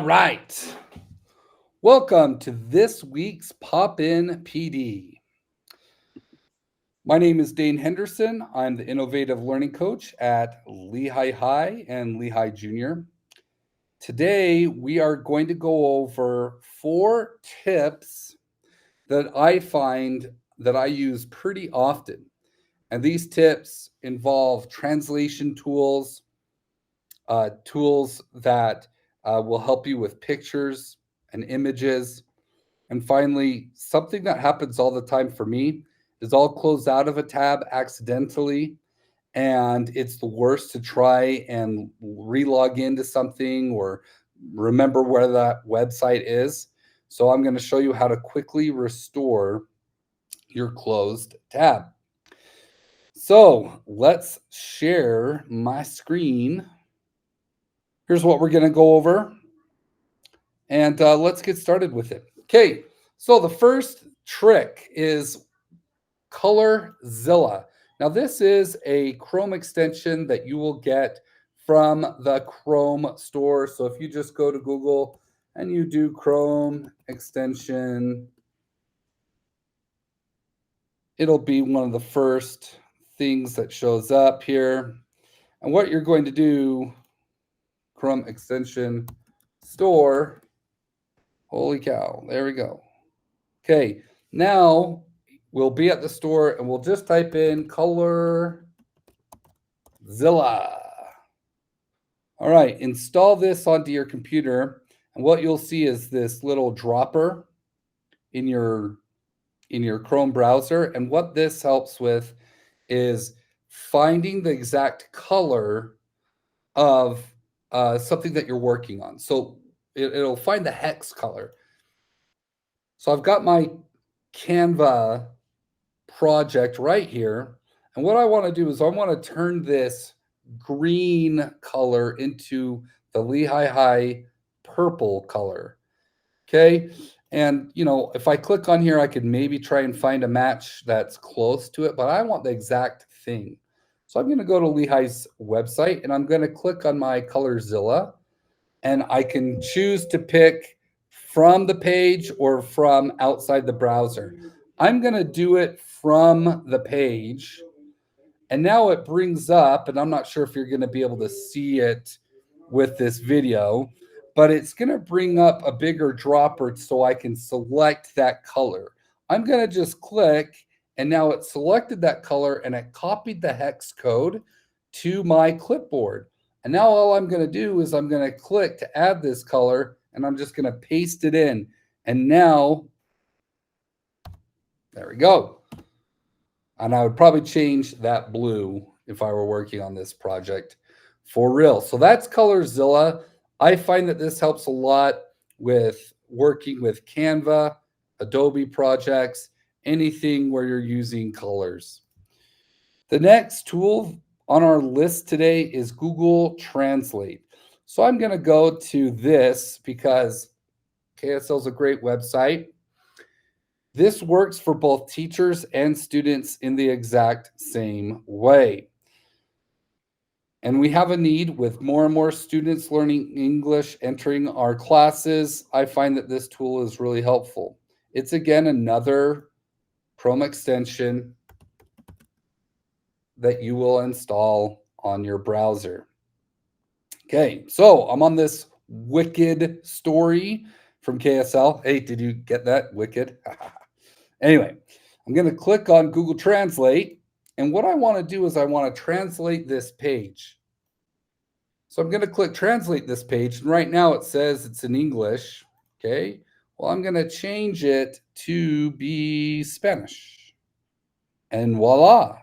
right. Welcome to this week's Pop In PD. My name is Dane Henderson. I'm the Innovative Learning Coach at Lehigh High and Lehigh Junior. Today, we are going to go over 4 tips that I find that I use pretty often. And these tips involve translation tools, tools that will help you with pictures and images. And finally, something that happens all the time for me is I'll close out of a tab accidentally, and it's the worst to try and relog into something or remember where that website is. So I'm going to show you how to quickly restore your closed tab. So let's share my screen. Here's what we're going to go over, and let's get started with it. Okay, so the first trick is ColorZilla. Now, this is a Chrome extension that you will get from the Chrome store. So if you just go to Google and you do Chrome extension, it'll be one of the first things that shows up here. And what you're going to do, Chrome extension store, holy cow, there we go. Okay, now we'll be at the store and we'll just type in ColorZilla. All right, install this onto your computer, and what you'll see is this little dropper in your Chrome browser. And what this helps with is finding the exact color of something that you're working on. So it'll find the hex color. So I've got my Canva project right here. And what I want to do is I want to turn this green color into the Lehigh High purple color. Okay. And, if I click on here, I could maybe try and find a match that's close to it, but I want the exact thing. So I'm going to go to Lehigh's website and I'm going to click on my ColorZilla, and I can choose to pick from the page or from outside the browser. I'm going to do it from the page. And now it brings up, and I'm not sure if you're going to be able to see it with this video, but it's going to bring up a bigger dropper so I can select that color. I'm going to just click, and now it selected that color and it copied the hex code to my clipboard. And now all I'm going to do is I'm going to click to add this color, and I'm just going to paste it in. And now, there we go. And I would probably change that blue if I were working on this project for real. So that's ColorZilla. I find that this helps a lot with working with Canva, Adobe projects, anything where you're using colors. The next tool on our list today is Google Translate. So I'm going to go to this because KSL is a great website. This works for both teachers and students in the exact same way. And we have a need with more and more students learning English entering our classes. I find that this tool is really helpful. It's again another Chrome extension that you will install on your browser. Okay, so I'm on this Wicked story from KSL. Hey, did you get that? Wicked. Anyway, I'm going to click on Google Translate. And what I want to do is I want to translate this page. So I'm going to click translate this page. And right now it says it's in English. Okay. Well, I'm going to change it to be Spanish. And voila,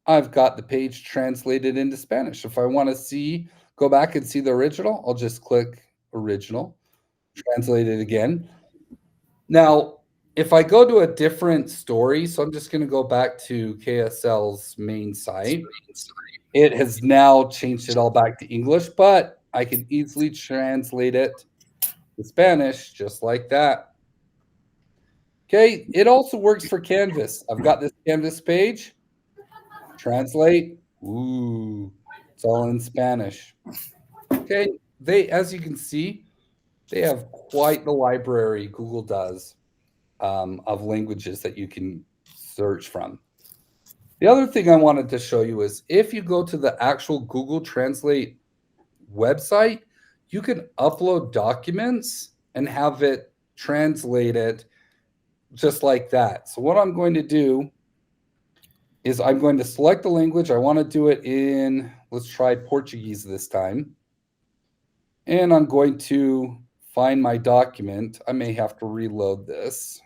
I've got the page translated into Spanish. If I want to go back and see the original, I'll just click original, translate it again. Now, if I go to a different story, so I'm just going to go back to KSL's main site. It has now changed it all back to English, but I can easily translate it to Spanish just like that. Okay, it also works for Canvas. I've got this Canvas page. Translate. Ooh, it's all in Spanish. Okay, as you can see, They have quite the library, Google does, of languages that you can search from. The other thing I wanted to show you is if you go to the actual Google Translate website, you can upload documents and have it translated just like that. So what I'm going to do is I'm going to select the language. I want to do it in, let's try Portuguese this time. And I'm going to find my document. I may have to reload this.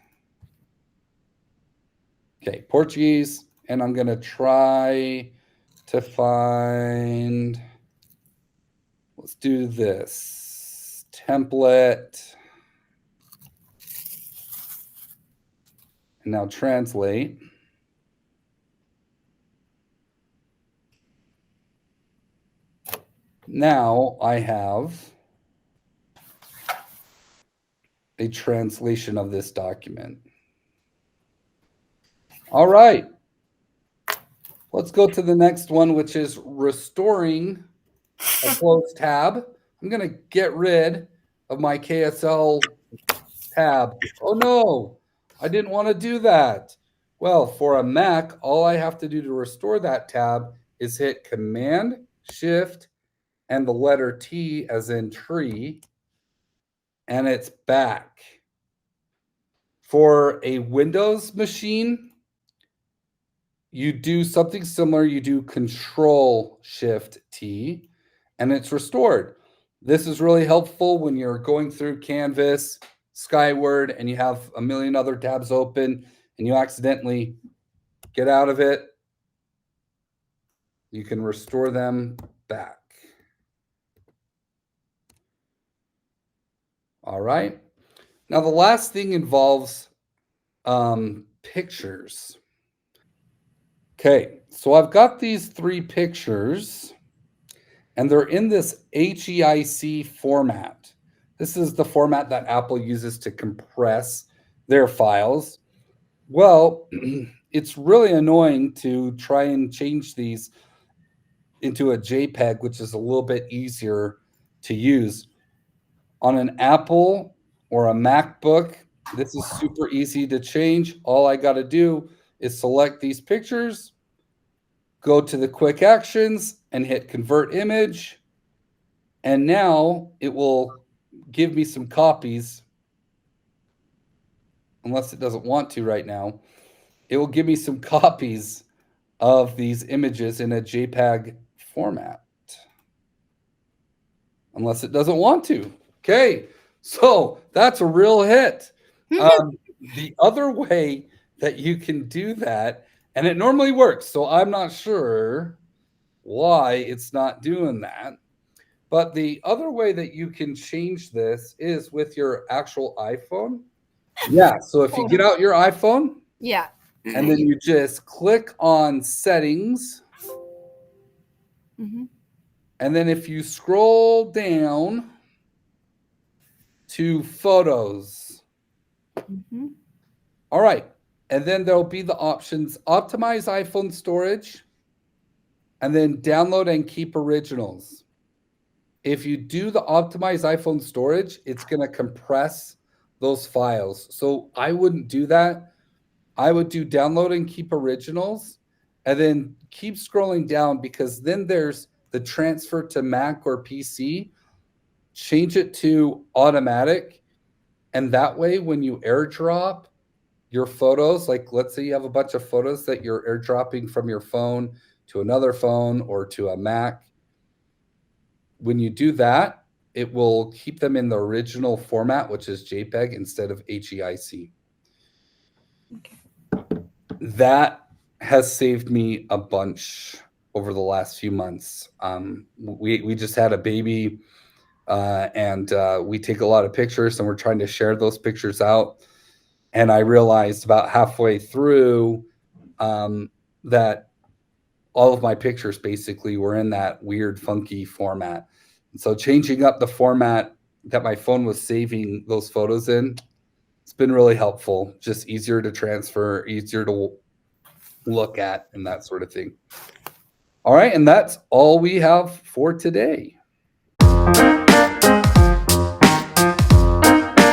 Okay, Portuguese. And I'm going to try to find, let's do this template. And now translate. Now I have a translation of this document. All right. Let's go to the next one, which is restoring a closed tab. I'm going to get rid of my KSL tab. Oh no, I didn't want to do that. Well, for a Mac, all I have to do to restore that tab is hit Command, Shift, and the letter T as in tree, and it's back. For a Windows machine, you do something similar. You do Control Shift T, and it's restored. This is really helpful when you're going through Canvas, Skyward, and you have a million other tabs open and you accidentally get out of it. You can restore them back. All right. Now, the last thing involves pictures. Okay, so I've got these 3 pictures, and they're in this HEIC format. This is the format that Apple uses to compress their files. Well, it's really annoying to try and change these into a JPEG, which is a little bit easier to use. On an Apple or a MacBook, this is super easy to change. All I got to do is select these pictures, go to the quick actions, and hit convert image. And now it will give me some copies, unless it doesn't want to right now. It will give me some copies of these images in a JPEG format, unless it doesn't want to. Okay, so that's a real hit. The other way that you can do that, and it normally works, so I'm not sure why it's not doing that. But the other way that you can change this is with your actual iPhone. Yeah, so if you get out your iPhone, Yeah. and then you just click on settings, Mm-hmm. and then if you scroll down to photos, Mm-hmm. all right, and then there'll be the options optimize iPhone storage, and then download and keep originals. If you do the optimize iPhone storage, it's going to compress those files. So I wouldn't do that. I would do download and keep originals, and then keep scrolling down, because then there's the transfer to Mac or PC. Change it to automatic. And that way, when you airdrop your photos, like let's say you have a bunch of photos that you're airdropping from your phone to another phone or to a Mac, when you do that, it will keep them in the original format, which is JPEG instead of HEIC. Okay. That has saved me a bunch over the last few months. We just had a baby, and we take a lot of pictures, and we're trying to share those pictures out. And I realized about halfway through that all of my pictures basically were in that weird, funky format. And so changing up the format that my phone was saving those photos in, it's been really helpful. Just easier to transfer, easier to look at, and that sort of thing. All right, and that's all we have for today.